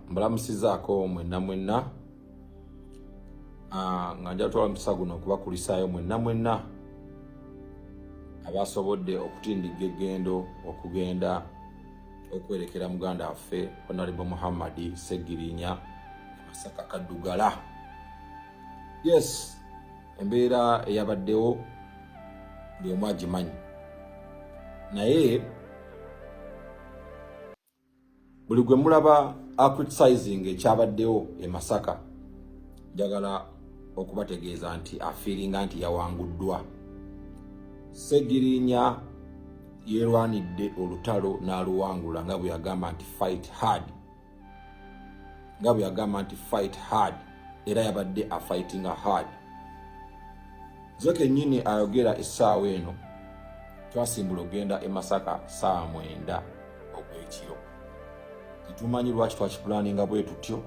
mbalamusizaako mwenna nga nja tutwala omukisa guno okubakulisaayo mwenna abasobodde okutindiga eggendo okugenda okwerekera muganda waffe Honorable Muhammad Sseggirinya Masaka Kaddugala. Yes, embeera eyabaddewo buli omu agimanyi, naye buli gwe mulaba acriticizing ekyabaddewo e Masaka njagala okubategeeza nti afiiringa nti yawanguddwa. Sseggirinya yerwanidde olutalo n'aluwangula nga bwe yagamba nti fight hard, era yabadde afightinga hard. Zo kennyini ayogera essaawa eno twasimbula ogenda e Masaka ssaawa 9 ogw'ekiro. Tetumanyi lwaki twakipulaninga bwe tutyo,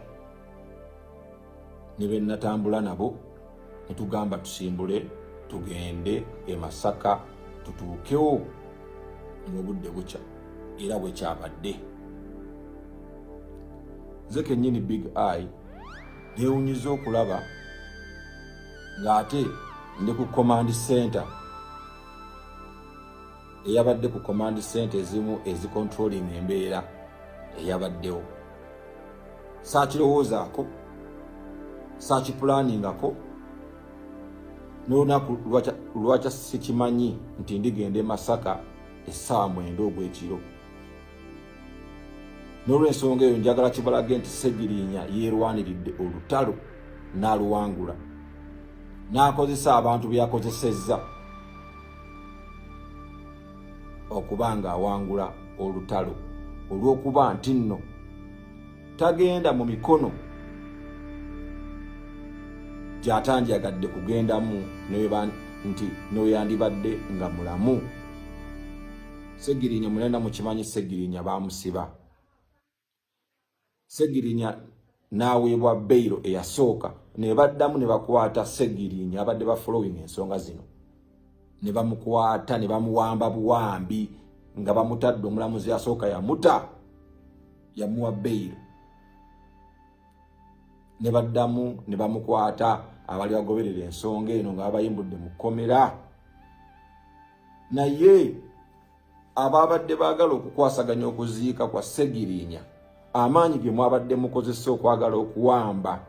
ne be natambula nabo ne tugamba tusimbule tugende e Masaka tutuukewo ng'obudde bukya, era bwe kyabadde. Nze kennyini Big Eye neewunyiza okulaba ng'ate ndi ku command center eyabadde ku command center ezimu ezicontrolling embeera eyabaddewo. Saakirowoozaako, saakipulanningako, n'olunaku lwakya sikimanyi nti ndigenda e Masaka essaawa 9 ogw'ekiro. N'olw'ensonga eyo njagala kibalage nti Sseggirinya yeerwaniridde olutalo n'aluwangula, n'akozesa abantu byakozesezza okuba ng'awangula olutalo, olw'okuba nti nno tagenda mu mikono gy'atanjagadde kugendamu nti n'oyandibadde nga mulamu. Sseggirinya mulenda mukimanyi, Sseggirinya baamusiba. Sseggirinya n'aweebwa beyiro eyasooka, ne baddamu ne bakwata Sseggirinya abadde ba following ensonga zino, ne bamukwata ne bamuwamba buwambi nga bamutadde omulamuzi yasooka yamuwa beyiro, ne baddamu ne bamukwata abali bagoberera ensonga eno nga babayimbudde mu kkomera. Naye ababadde baagala okukwasaganya okuziika kwa Sseggirinya, amaanyi ge mwabadde mukozesa okwagala okuwamba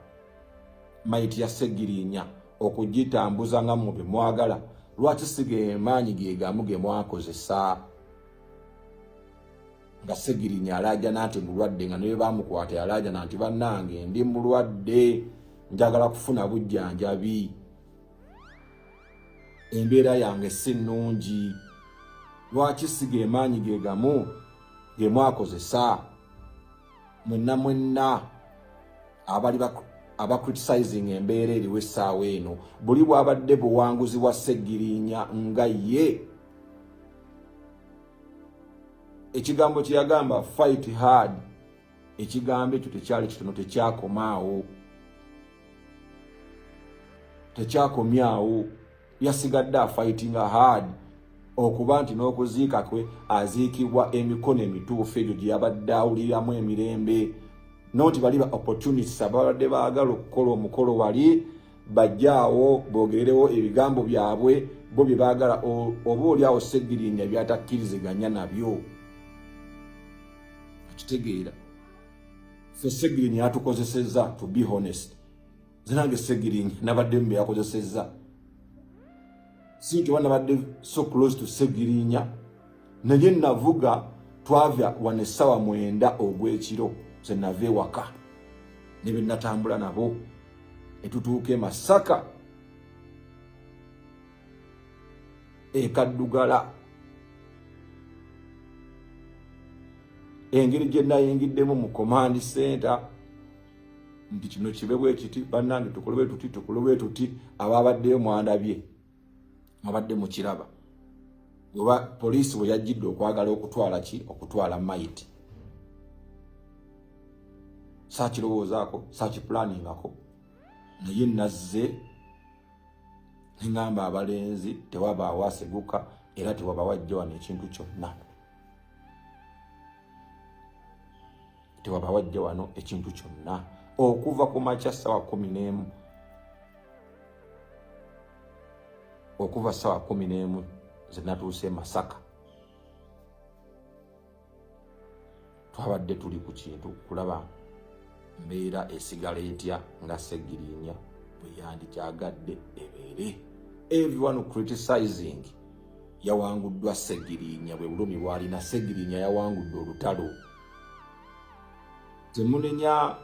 mayiti ya Sseggirinya okugitambuza nga mu bye mwagala, lwaki sige maanyi ge gamu ge mwakozesa? Nga Sseggirinya alaaja nanti mulwadde, nga naye bamukwata yalaaja nanti bannange ndi mulwadde, njagala kufuna bujjanjabi, embeera yange si nnungi. Lwaki sige maanyi ge gamu ge mwakozesa? Mwenna abali abacriticizing embeera eriwo essaawa eno, buli bwabadde buwanguzi bwa Sseggirinya nga ye. Ekigambo kye yagamba fight hard, ekigambo ekyo tekyali kitono, tekyakomyawo, yasigadde afightinga hard okuba nti n'okuziika kwe aziikibwa emikono emituufu egyo gye yabadde awuliramu emirembe. Noti bali ba opportunities ababadde baagala okukola omukolo wali bajjaawo boogererewo ebigambo byabwe bo bye baagala, oba oliawo Sseggirinya byatakkiriziganya nabyo. Okitegeera, ffe Sseggirinya yatukozesezza, to be honest. Nze nange Sseggirinya nabadde mu bye yakozesezza. Si nti nabadde so close to Sseggirinya, naye navuga twava wano essaawa 9 ogw'ekiro, ze nava ewaka ne be natambula nabo ne tutuuka e Masaka e Kaddugala. Engeri gye nayingiddemu mu command center nti kino kibe bwe kiti, bannange tukole bwe tuti, ababaddeyo mwandabye, mwabadde mukiraba. Oba poliisi bwe yajjidde okwagala okutwala mayiti. Saakirowoozaako, saakipulanningako, naye nazze ngamba abalenzi tewabaawo aseguka era tewaba wajja wano ekintu kyonna. tewaba wajja wano ekintu kyonna okuva ku makya ssawa 11 okuva ssawa 11 ze natuuse Masaka twabadde tuli ku kintu kulaba mbeera esigala etya nga Sseggirinya bwe yandikyagadde ebeere. Everyone criticizing yawanguddwa Sseggirinya bwe bulumi bwalina. Sseggirinya yawangudde olutalo. Temunenya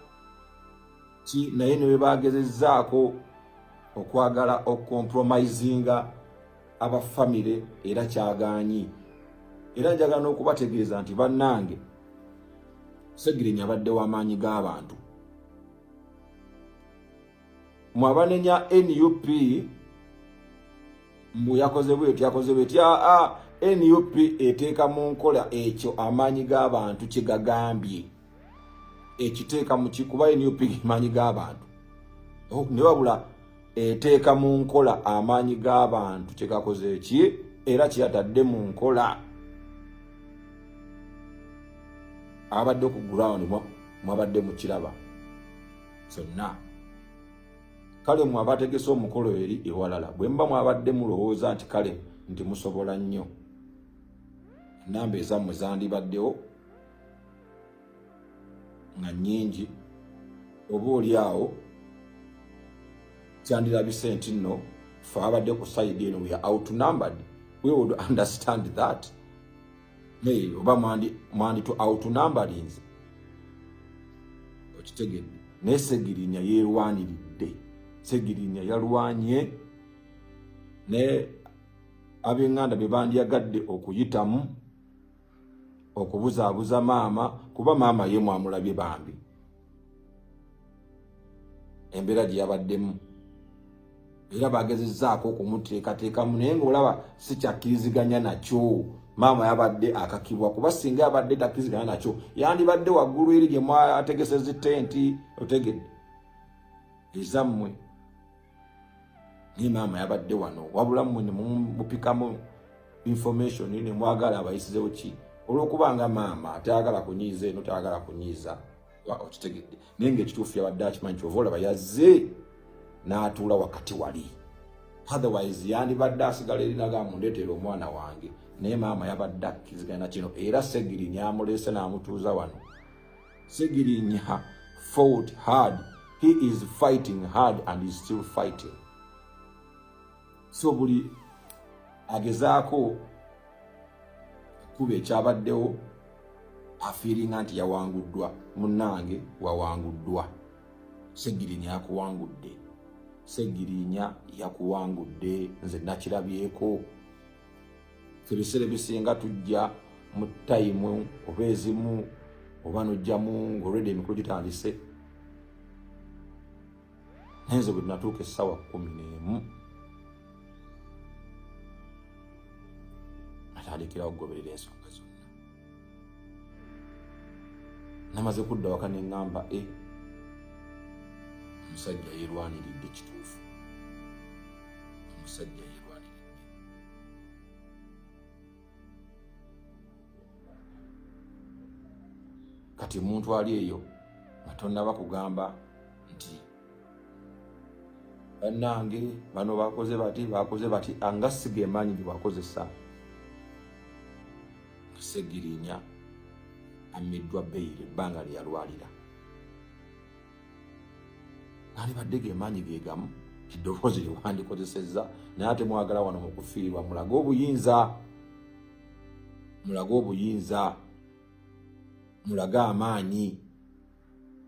ki naye ne bwe bagezezzaako okwagala okompromisinga abafamire era kyagaanyi. Era njagala n'okubategeeza nti bannange Sseggirinya abadde w'amaanyi g'abantu. Mwabanenya NUP mbu yakoze bwetyo yakoze bwetyo. NUP eteeka mu nkola ekyo amaanyi g'abantu kye gagambye. Ekiteeka mu kikuba NUP amaanyi g'abantu. Ne wabula eteeka mu nkola amaanyi g'abantu kye gakoze ki era kyatadde mu nkola. Abadde ku ground mwabadde mu kiraba kyonna. Kale mwabategese omukolo eri ewalala bwe mba mwabadde mulowooza nti kale nti musobola nnyo ennamba ezammwe zandibaddewo nga nnyingi oba oli awo kyandirabise nti nno fe abadde ku side eno we are outnumbered. We would understand that. Naye oba mwandi to outnumbered nze okitegedde. Naye Sseggirinya yeerwaniridde. Sseggirinya yalwanye ne ab'eŋŋanda be bandyagadde okuyitamu okubuzaabuza maama kuba maama ye mwamulabye bambi embeera gye yabaddemu era bagezezzaako okumuteekateekamu naye ng'olaba sikyakkiriziganya nakyo. Maama yabadde akakibwa kuba singa yabadde takkiriziganya nakyo yandibadde waggulu eri gye mwategeseza tenti otegedde ezammwe. Naye maama yabadde wano wabula mmwe ne mumupikamu information ne mwagala abayisizewo ki olw'okubanga maama atayagala kunyiiza eno tayagala kunyiiza okitegedde. Naye ng'ekituufu yabadde akimanyi kyova olaba yazze n'atuula wakati wali. Otherwise yandibadde asigala erinaga mundeetera omwana wange. Naye maama yabadde akkiriziganya kino era Sseggirinya amuleese n'amutuuza wano. Sseggirinya fought hard. He is fighting hard and is still fighting. So buli agezaako kuba ekyabaddewo afiiringa nti yawanguddwa. Munnange wawanguddwa. Sseggirinya yakuwangudde. Sseggirinya yakuwangudde. Nze nakirabyeko. Ebiseera ebisinga tujja mu tayimu oba ezimu oba nojjamu ng'olwedde emikolo gitandise. Naye nze bwe tunatuuka essaawa 11 atandikirawo okugoberera ensonga zonna. Namaze kudda waka ne ŋŋamba omusajja yeerwaniridde kituufu. Omusajja yeerwaniridde. Kati omuntu ali eyo nga tonnaba kugamba nti bannange bano bakoze bati anga siga emaanyi bye bakozesa. Sseggirinya ammiddwa beyire ebbanga lye yalwalira. Nandibadde g'emaanyi ge gamu eddoboozi lye wandikozesezza naye ate mwagala wano mu kufiirwa. Mulage obuyinza mulage amaanyi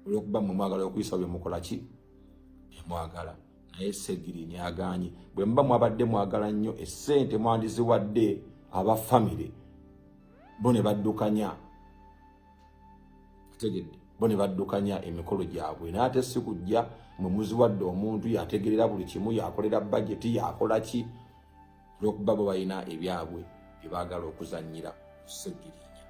olw'okuba mmwe mwagala okuyisa bye mukola ki emwagala. Naye Sseggirinya agaanye. Bwe muba mwabadde mwagala nnyo essente mwandiziwadde abafamire bo ne baddukanya tegedde bo ne baddukanya emikolo gyabwe. Naye ate si kujja mwe muziwadde omuntu yategerera buli kimu yakolera bajeti yakola ki olw'okuba bo balina ebyabwe bye baagala okuzannyira Sseggirinya.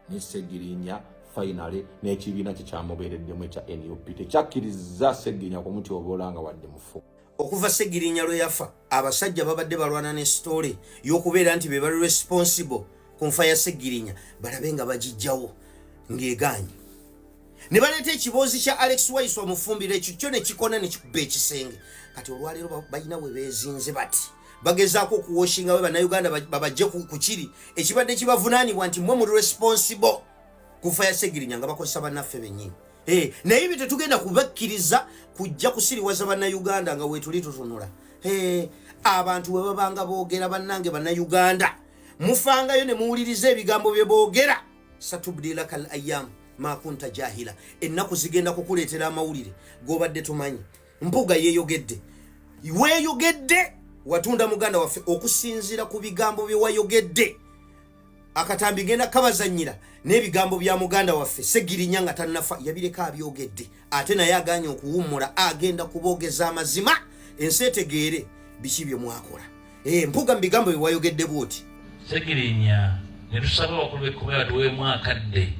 Ne Sseggirinya finally n'ekibiina kye kyamubeereddemu ekya NUP tekyakkiriza Sseggirinya ku muti oboolanga wadde mufu. Okuva Sseggirinya lwe yafa abasajja babadde balwana ne story y'okubeera nti be bali responsible ku nfa ya Sseggirinya balabe nga bagijjawo ng'egaanye. ne baleeta ekiboozi kya Alex Waiso omufumbira ekyo kyo ne kikona ne kikuba ekisenge. Kati olwaleero balina we beezinze bati bagezaako okuwoshinga we bannayuganda babajje ku kiri ekibadde kibavunaanibwa nti mwe muri responsible kufa ya Sseggirinya nga bakozesa bannaffe bennyini. Naye ebyo tetugenda kubakkiriza kujja kusiriwaza bannayuganda nga weetuli tutunula. Abantu bwe babanga boogera bannange bannayuganda mufangayo ne muwuliriza ebigambo bye boogera. Satubdila kal ayyam ma kunta jahila. Ennaku zigenda kukuleetera amawulire g'obadde tumanyi. Mpuga yeeyogedde weeyogedde watunda muganda waffe okusinziira ku bigambo bye wayogedde. Akatambi genda kabazanyira n'ebigambo bya muganda waffe Sseggirinya nga tannafa yabireka abyogedde ate naye aganye okuwummula agenda kuboogeza amazima ensi etegeere biki bye mwakola. Mpuga mu bigambo bye wayogedde bw'oti. Sseggirinya ne tusaba abakulu b'ekkomera tuweemu akadde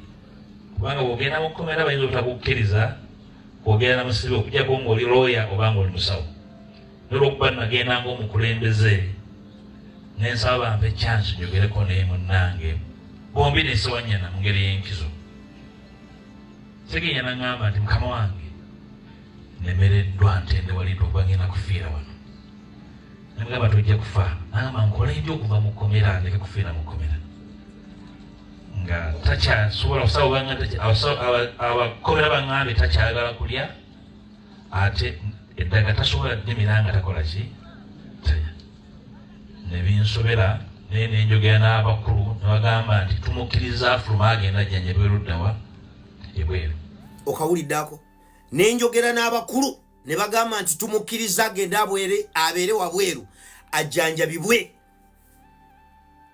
kubanga bw'ogenda mu kkomera bayinza obutakukkiriza kwogera na musibe okujjako ng'oli looya oba ng'oli musawo. N'olwokuba nagenda ng'omukulembeze nensaba bampe chance njogereko naye munnange bombi nesewanyana mu ngeri y'enkizo. Sseggirinya n'aŋŋamba nti mukama wange nemereddwa ntende waliito okuba ngenda kufiira wano. Namugamba tojja kufa n'aŋŋamba nkole ndi okuva mu kkomera ndeke kufiira mu kkomera nga takyasobola okusaba abakomera baŋŋambe takyagala kulya ate eddaga tasobola ddimira nga takola ki talya. Ne binsobera naye nenjogera n'abakulu ne bagamba nti tumukkiriza afuluma agenda ajjanjabwe luddawa ebweru. Okawuliddako nenjogera n'abakulu ne bagamba nti tumukkiriza agenda abeere wabweru ajjanjabibwe.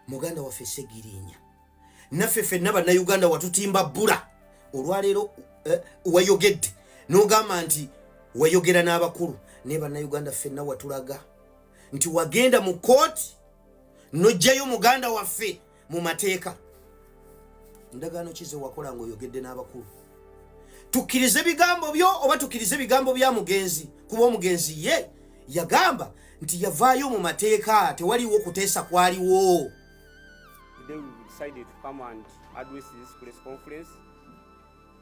Muganda waffe Sseggirinya naffe ffenna bannayuganda watutimba bbula olwaleero wayogedde n'ogamba nti wayogera n'abakulu naye bannayuganda ffenna watulaga nti wagenda mu kooti n'ojjayo muganda waffe mu mateeka. Ndagaano kize wakola ng'oyogedde n'abakulu? Tukkirize bigambo byo oba tukkirize bigambo bya mugenzi kuba omugenzi ye yagamba nti yavaayo mu mateeka tewaliwo kuteesa kwaliwo. Today we decided to come and address this press conference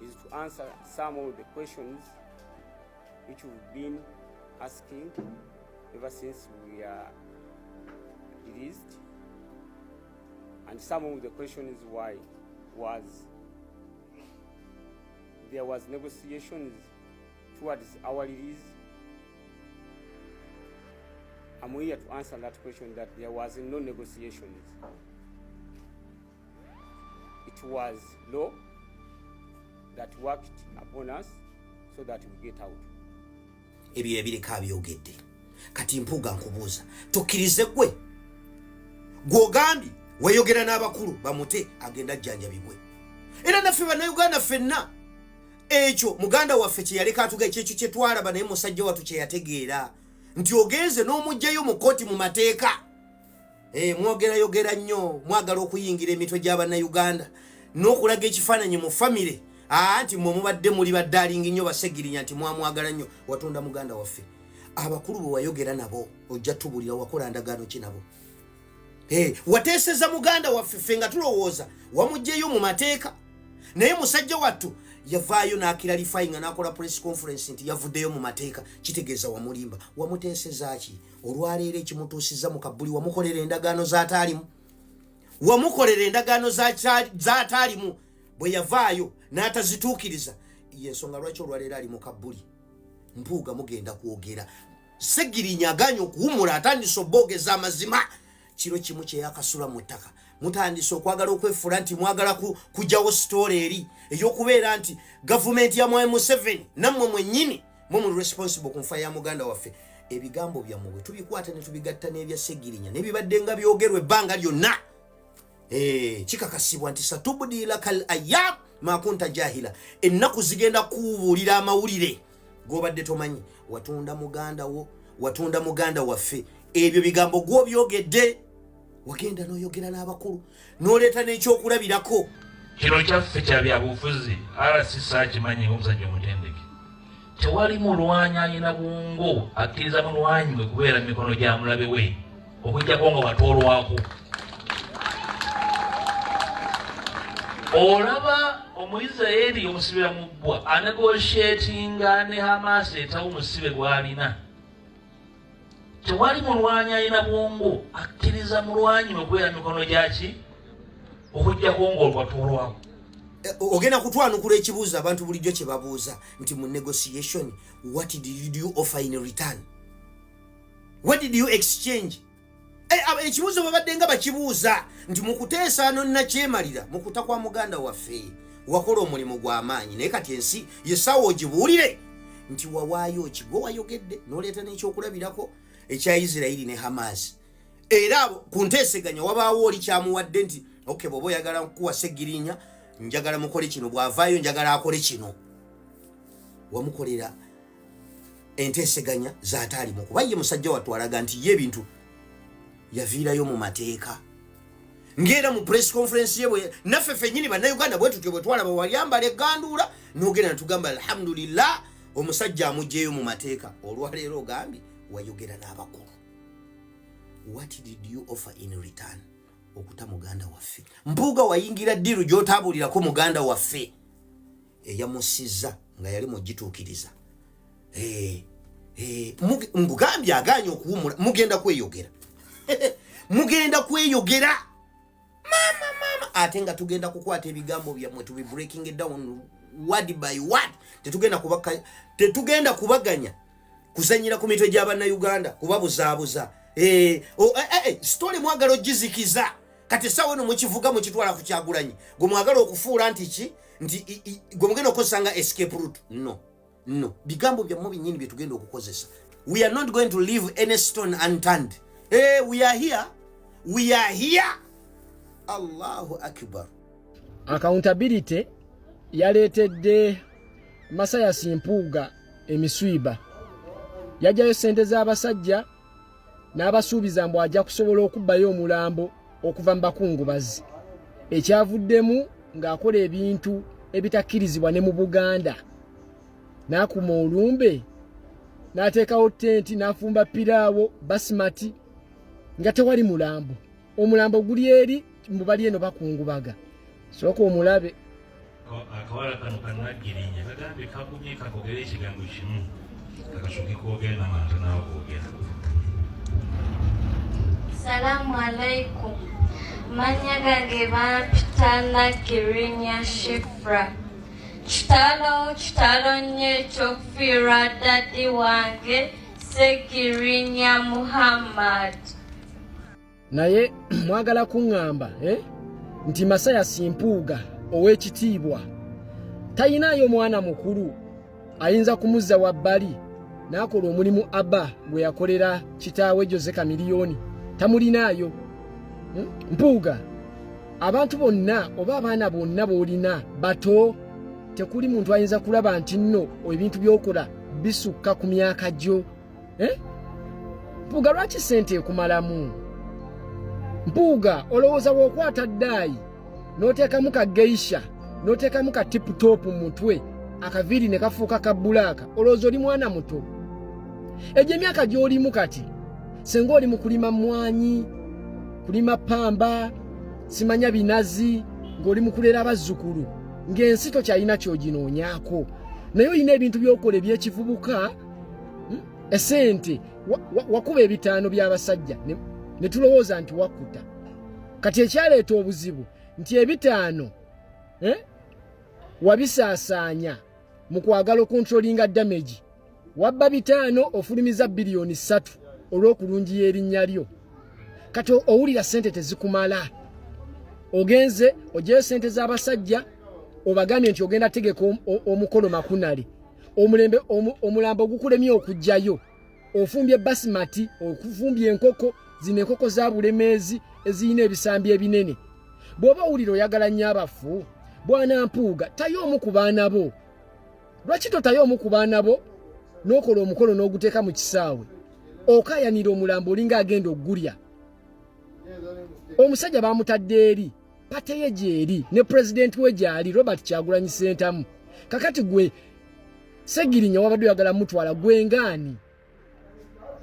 is to answer some of the questions which we've been asking ever since we are released. And some of the questions why was there was negotiations towards our release. I'm here to answer that question that there was no negotiations. It was law that worked upon us so that we get out. Ebyo ebireka abyogedde. Kati Mpuga nkubuuza tukkirize gwe gw'ogambye weyogera n'abakulu bamute agenda ajjanjabibwe. Era naffe bannayuganda ffenna ekyo muganda waffe kye yaleka atuga ekyekyo kye twalaba naye musajja wattu kye yategeera nti ogenze n'omuggyayo mu kooti mu mateeka. Mwogerayogera nnyo mwagala okuyingira emitwe gy'abannayuganda n'okulaga ekifaananyi mu famire nti mwe mubadde muli baddaalingi nnyo Basseggirinya nti mwamwagala nnyo watunda muganda waffe. Abakulu bwe wayogera nabo ojja tubulira wakola ndagaano ki nabo. Wateeseza muganda waffe ffe nga tulowooza wamuggyeyo mu mateeka naye musajja wattu yavaayo n'akiralifying nga n'akola press conference nti yavuddeyo mu mateeka. Kitegeeza wamulimba. Wamuteeseza ki? Olwaleero ekimutuusiza mu kabbuli wamukolera endagaano z'ataalimu. Wamukolera endagaano z'ataalimu bwe yavaayo n'atazituukiriza. Y'ensonga lwaki olwaleero ali mu kabbuli. Mpuuga mugenda kwogera. Sseggirinya aganye okuwummula atandise obboogeza amazima. Kiro kimu kye yakasula mu ttaka. Mutandise okwagala okwefuula nti mwagala kujjawo sitoole eri ey'okubeera nti gavumenti ya Mwai Museveni nammwe mwennyini mwe muli responsible ku nfa ya muganda waffe. Ebigambo byammwe bwe tubikwata ne tubigatta n'ebya Sseggirinya n'ebibadde nga byogerwa ebbanga lyonna kikakasibwa nti satubdila kal ayyam ma kunta jahila. Ennaku zigenda kubuulira amawulire g'obadde tomanyi. Watunda muganda wo, watunda muganda waffe. Ebyo bigambo gw'obyogedde wagenda n'oyogera n'abakulu n'oleeta n'ekyokulabirako. Kino kyaffe kya byabufuzi RCC akimanyi ng'omusajja omutendeke. Tewali mulwanyi alina bungo akkiriza mulwanyi we kubeera mu mikono gya mulabe we okujjako nga watoolwako. Olaba Omuyisirayiri omusibira mu bbwa anegotiatinga ne Hamas etawo omusibe gw'alina. Tewali mulwanyi alina bwongo akkiriza mulwanyi okwera mikono gyaki okujja kuwongolwa tuolwako. Ogenda kutwanukula ekibuuzo abantu bulijjo kye babuuza nti mu negotiation what did you offer in return? What did you exchange? Ekibuuzo babadde nga bakibuuza nti mu kuteesa nonnakyemalira mu kuta kwa muganda waffe wakola omulimu gw'amaanyi naye kati ensi yesawo ogibuulire nti wawaayo ki gwe wayogedde n'oleeta n'ekyokulabirako ekya Isirayiri ne Hamas. Era ku nteeseganya wabaawo oli kyamuwadde nti okay bw'oba oyagala kukuwa Sseggirinya njagala mukole kino bw'avaayo njagala akole kino. Wamukolera enteeseganya zaataalimu kuba ye musajja watwalaga nti ye ebintu yaviirayo mu mateeka. Ngera mu press conference yebwe naffe ffennyini bannayuganda bwe tutyo bwe twalaba walyambala egganduula n'ogenda netugamba alhamdulillah omusajja amugjeeyo mu mateeka. Olwaleero ogambye wayogera n'abakulu. What did you offer in return? Okuta muganda waffe. Mpuuga wayingira ddiru gy'otaabulirako muganda waffe eyamusizza nga yali mugituukiriza. Mugambye agaanye okuwumula mugenda kweyogera. Mugenda kweyogera. Mama ate nga tugenda kukwata ebigambo byammwe to be breaking it down word by word. Tetugenda kubaganya kuzanyira ku mitwe gy'abannayuganda kubabuzaabuza. Story mwagala ogizikiza kati sawa no mukivuga mukitwala ku Kyagulanyi gwe mwagala okufuula nti gwe mugenda okozesanga escape route. No bigambo byammwe binnyini bye tugenda okukozesa. We are not going to leave any stone unturned. We are here. Allahu Akbar. Accountability yaleetedde Mathias Mpuuga emiswiba. Yajjayo ssente z'abasajja n'abasuubiza mbu ajja kusobola okubbayo omulambo okuva mu bakungubazi. Ekyavuddemu ng'akola ebintu ebitakkirizibwa ne mu Buganda. N'akuma olumbe n'ateekawo tenti n'afumba piraawo basimati nga tewali mulambo. Omulambo guli eri mu bali eno bakungubaga. Sooka omulabe. Akawala kano kannagirinya kagambye kagumye kakogera ekigambo kimu kakasooke kwogera n'abantu naawe kwogera. Salamu alaikum. Manya gange bampita Nagirinya Shifra. Kitalo nnyo ekyokufiirwa daddi wange Sseggirinya Muhammad. Naye mwagala kuŋŋamba nti Mathias Mpuuga ow'ekitiibwa tayinaayo mwana mukulu ayinza kumuzza wabbali n'akola omulimu Abba gwe yakolera kitaawe Jose Chameleone. Tamulinaayo. Mpuuga abantu bonna oba abaana bonna b'olina bato tekuli muntu ayinza kulaba nti nno ebintu by'okola bisukka ku myaka gyo. Mpuuga lwaki ssente ekumalamu? Mpuuga olowooza bw'okwata ddaayi n'oteekamu ka geisha n'oteekamu ka tiputopu mu mutwe akaviiri ne kafuuka ka bbulaaka olowooza oli mwana muto? Egyo emyaka gy'olimu kati senga oli mu kulima mmwanyi, kulima pamba, simanya binazi, ng'oli mu kulera abazzukulu ng'ensi tokyalina ky'oginoonyaako. Naye olina ebintu by'okola eby'ekivubuka. Esente wakuba ebitaano by'abasajja ne tulowooza nti wakkuta. Kati ekyaleeta obuzibu nti ebitaano wabisaasaanya mu kwagala okontrolinga damage. Wabba bitaano ofulumiza biliyoni 3 olw'okulungiya erinnya lyo. Kati owulira sente tezikumala. Ogenze ogyeyo sente z'abasajja obagambye nti ogenda tegeka omukolo makunale. Omulambo gukulemye okujjayo. Ofumbye basimati, okufumbye enkoko, zino enkoko za bulemeezi eziyina ebisambi ebinene. Bw'oba owulira oyagala nnyo abafu, Bwana Mpuuga tayo omu ku baana bo. Lwaki totayo omu ku baana bo n'okola omukolo n'oguteeka mu kisaawe? Okaayanira omulambo olinga agenda oggulya. Omusajja baamutadde eri pateye gyeri ne pulezidenti we gyali Robert Kyagulanyi Ssentamu. Kakati gwe Sseggirinya wabadde oyagala mutwala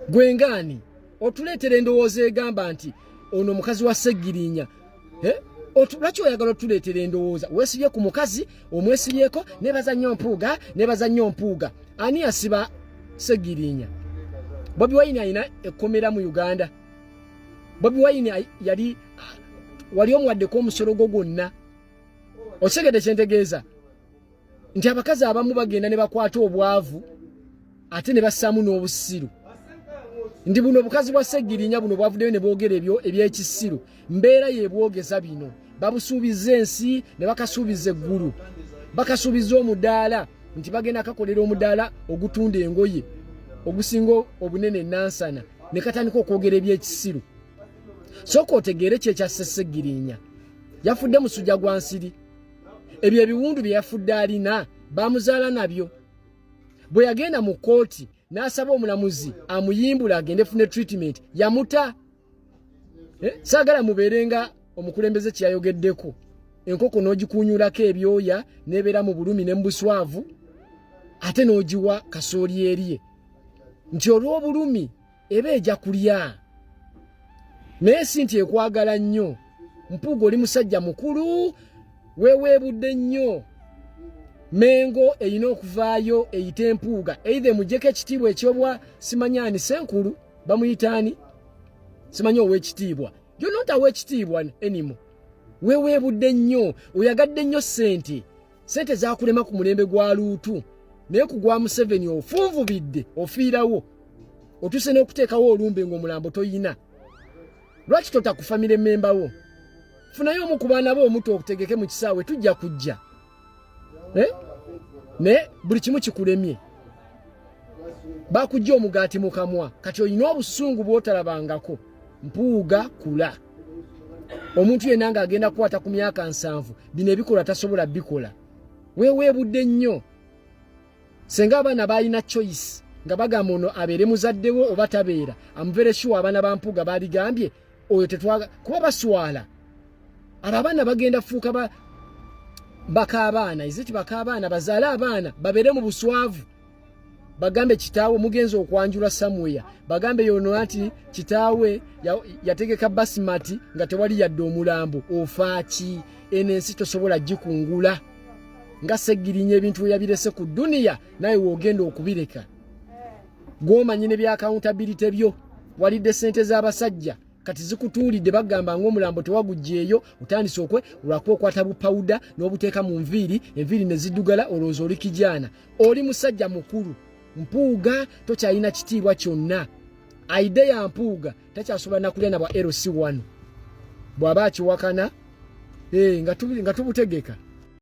gwengaani otuleetera endowooza egamba nti ono mukazi wa Sseggirinya lwaki oyagala otuleetera endowooza weesibye ku mukazi omwesibyeko nebaza nnyo mpuuga ani yasiba Ssegirinya? Bobi Wine alina ekkomera mu Uganda. Bobi Wine wali omuwaddeko omusolo gwo gwonna. Osegedde kyentegeeza nti abakazi abamu bagenda ne bakwata obwavu ate ne bassaamu n'obusiru. Ndi buno obukazi bwa Ssegirinya buno bwavuddeyo ne boogera eby'ekisiru. Mbeera y'ebwogeza bino. Babusuubiza ensi ne bakasuubiza eggulu. Bakasuubiza omudaala nti bagenda kakolera omudaala ogutunda engoye ogusinga obunene nansana ne katandika okwogera eby'ekisiru. Sooka otegeere kyekyasse Ssegirinya. Yafudde musujja gwa nsiri. Ebyo ebiwundu bye yafudde alina bamuzaala nabyo. Bwe yagenda mu kkooti n'asaba omulamuzi amuyimbula agende fune treatment yamuta. Saagala mubeerenga omukulembeze kyayogeddeko. Enkoko n'ogikuunyulako ebyoya n'ebeera mu bulumi ne mu buswavu ate n'ogiwa kasooli eriye nti olw'obulumi eba ejja kulya. Naye si nti ekwagala nnyo. Mpuuga oli musajja mukulu weeweebudde nnyo. Mengo eyina okuvaayo eyite Mpuuga eithe mujjeko ekitiibwa ekyobwa simanyani Senkulu bamuyitaani simanyi ow'ekitiibwa. You're not ow'ekitiibwa anymore. Weeweebudde nnyo oyagadde nnyo ssente zaakulema ku mulembe gwa Luutu naye ku gwa Museveni ofunvubidde ofiirawo otuse n'okuteekawo olumbe ng'omulambo toyina. Lwaki totakufamire mmemba wo? Funayo omu ku baana bo omuto okutegeke mu kisaawe tujja kujja. Ne buli kimu kikulemye. Bakujja omugaati mu kamwa kati oyina obusungu bw'otalabangako. Mpuuga kula. Omuntu yenna ng'agenda kukwata ku myaka 7 bino ebikola tasobola bikola. Weeweebudde nnyo. Senga abaana balina choice nga bagamba ono abeere muzaddewo oba tabeera amuvere sure abaana ba Mpuuga baligambye oyo tetwaga kuba baswala. Abo abaana bagenda fuuka bakaabaana iziti bakaabaana bazaala abaana babeere mu buswavu. Bagambe kitaawe mugenzo okwanjula Samuel. Bagambe yono ati kitaawe yategeka basimati nga tewali yadde omulambo. Ofaaki enensi tosobola gikungula. Nga Ssegirinya ebintu yabirese ku dunia naye wogenda okubireka. Gwomanyi ne bya accountability byo. Walidde sente z'abasajja kati zikutuulidde bagamba ng'omulambo tewagujjeeyo otandise olwakuba okwata bupawuda n'obuteeka mu nviiri enviiri ne ziddugala olowooza oli kijana. Oli musajja mukulu. Mpuuga tokyalina kitiibwa kyonna. Aide ya Mpuuga takyasobola nakulya na bwa LC1 bw'aba akiwakana nga tubutegeka.